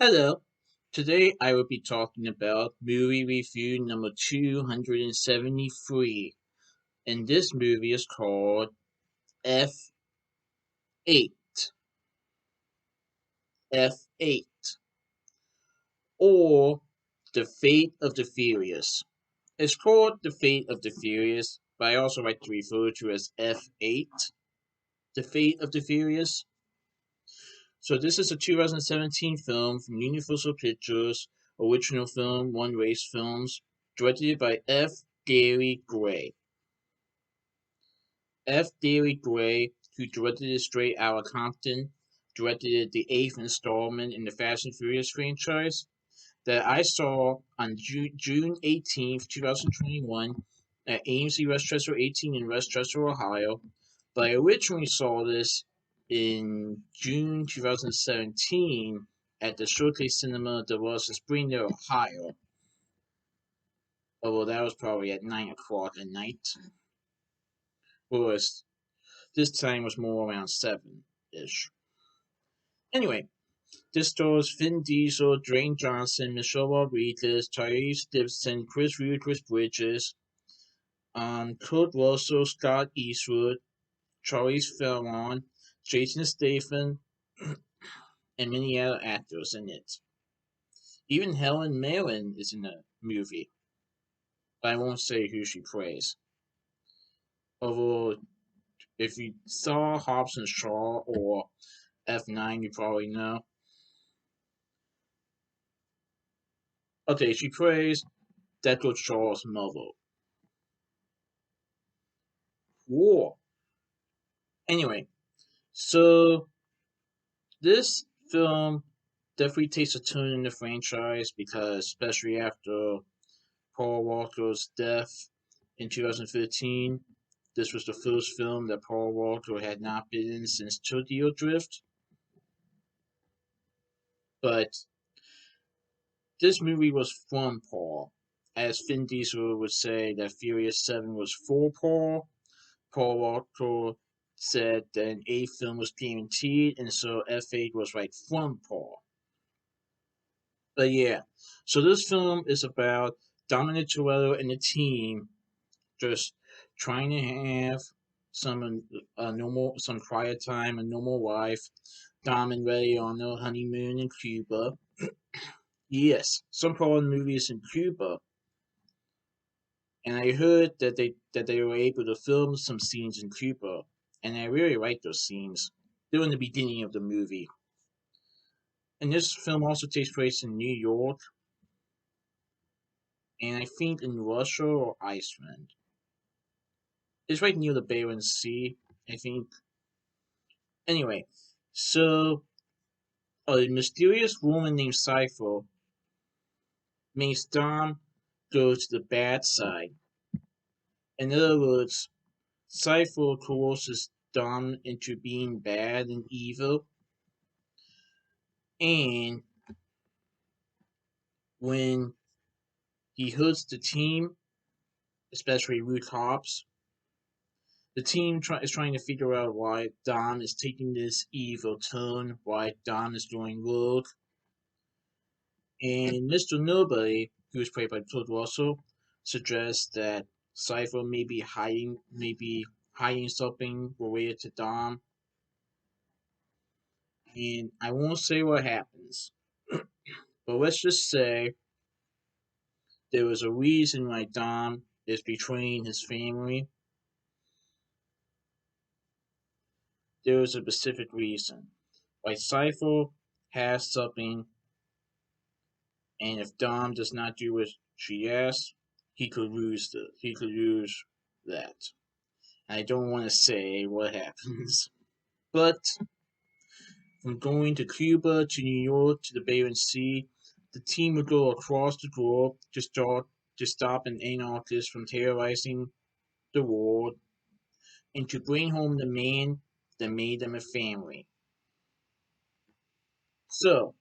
Hello. Today I will be talking about movie review number 273. And this movie is called F8. F8. Or The Fate of the Furious. It's called The Fate of the Furious, but I also like to refer to it as F8. The Fate of the Furious. So this is a 2017 film from Universal Pictures, original film, One Race Films, directed by F. Gary Gray. F. Gary Gray, who directed Straight Outta Compton, directed the eighth installment in the Fast and Furious franchise that I saw on June 18th, 2021 at AMC West Chester 18 in West Chester, Ohio. But I originally saw this in June 2017 at the Showcase Cinema that was in Springdale, Ohio. Although that was probably at 9 o'clock at night. Whereas this time was more around 7-ish. Anyway, this stars Vin Diesel, Dwayne Johnson, Michelle Rodriguez, Tyrese Gibson, Chris Rock, Chris Bridges, Kurt Russell, Scott Eastwood, Charlize Theron, Jason Statham, and many other actors in it. Even Helen Mirren is in the movie, but I won't say who she plays. Although, if you saw Hobbs and Shaw or F9, you probably know. Okay, she plays Deckard Shaw's mother. War. Anyway, so this film definitely takes a turn in the franchise because, especially after Paul Walker's death in 2013, this was the first film that Paul Walker had not been in since Tokyo Drift. But this movie was from Paul. As Vin Diesel would say that Furious 7 was for Paul, Paul Walker said that an eighth film was guaranteed, and so F8 was right from Paul. But yeah, so this film is about Dominic Toretto and the team just trying to have some quiet time, a normal life. Dom and Ray on their honeymoon in Cuba. Yes, some foreign movies in Cuba, and I heard that they were able to film some scenes in Cuba, and I really like those scenes. They're in the beginning of the movie. And this film also takes place in New York, and I think in Russia or Iceland. It's right near the Barents Sea, I think. Anyway, so a mysterious woman named Cypher makes Dom go to the bad side. In other words, Cypher coerces Dom into being bad and evil, and when he hurts the team, especially Ruth Hobbs, the team is trying to figure out why Dom is taking this evil turn, why Dom is doing work, and Mr. Nobody, who is played by Kurt Russell, suggests that Cypher may be hiding something related to Dom, and I won't say what happens, but let's just say there was a reason why Dom is betraying his family. There was a specific reason why Cypher has something, and if Dom does not do what she asks, he could lose that. I don't want to say what happens. But from going to Cuba to New York to the Barents Sea, the team would go across the globe to stop an anarchist from terrorizing the world and to bring home the man that made them a family. So,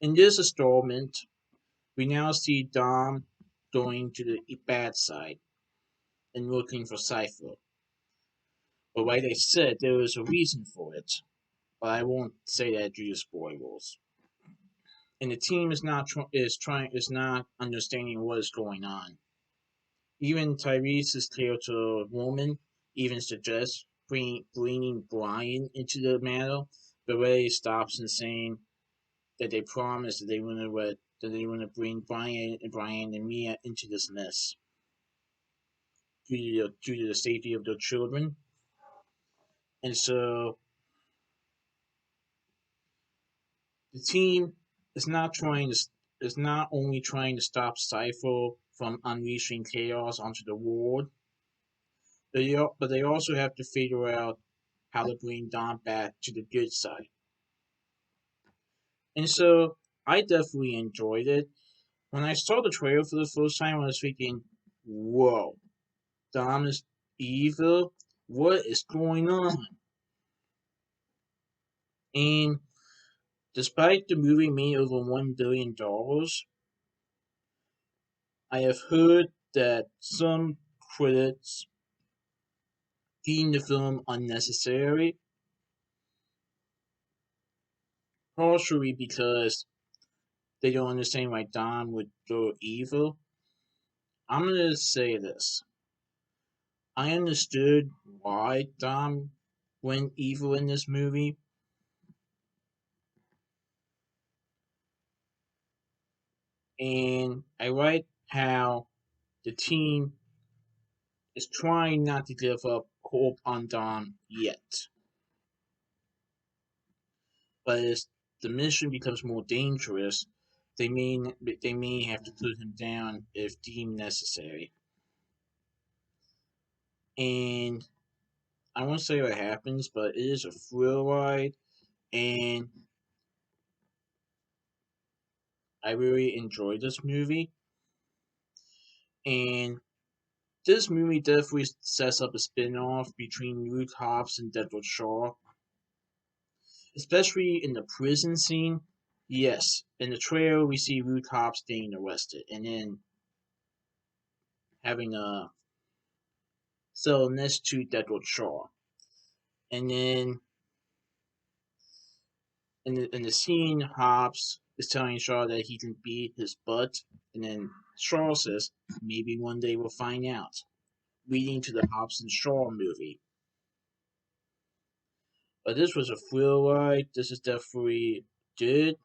in this installment, we now see Dom going to the bad side and looking for Cypher. But like I said, there was a reason for it. but I won't say that due to spoilers. And the team is not understanding what is going on. Even Tyrese's character woman even suggests bringing Brian into the matter, but Ray stops and saying that they promised that they want to bring Brian and Mia into this mess due to the safety of their children. And so the team is not trying to is not only trying to stop Cypher from unleashing chaos onto the world, but they also have to figure out how to bring Dom back to the good side. And so I definitely enjoyed it. When I saw the trailer for the first time, I was thinking, "Whoa, Dom is evil. What is going on?" And despite the movie made over $1 billion, I have heard that some critics deem the film unnecessary, partially because they don't understand why Dom would go evil. I'm gonna say this. I understood why Dom went evil in this movie, and I like how the team is trying not to give up hope on Dom yet. But as the mission becomes more dangerous, they may have to put him down if deemed necessary. And I won't say what happens, but it is a thrill ride, and I really enjoyed this movie. And this movie definitely sets up a spin-off between Luke Hobbs and Deadwood Shaw, especially in the prison scene. Yes, in the trailer we see Luke Hobbs being arrested, and then having a cell next to Deadwood Shaw. And then in the scene, Hobbs is telling Shaw that he can beat his butt, and then Shaw says, "Maybe one day we'll find out," leading to the Hobbs and Shaw movie. But this was a thrill ride. This is definitely good,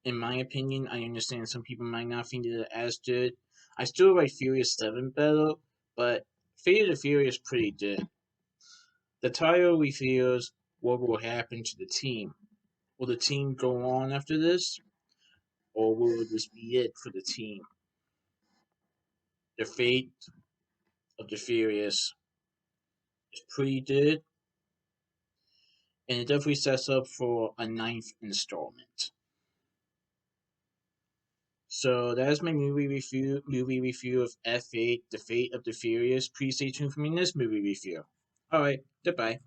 in my opinion. I understand some people might not think it as good. I still like Furious 7 better, but Fate of the Furious is pretty good. The title reveals what will happen to the team. Will the team go on after this, or will this be it for the team? The Fate of the Furious is pretty good, and it definitely sets up for a ninth installment. So that's my movie review of F8, The Fate of the Furious. Please stay tuned for my next movie review. Alright, goodbye.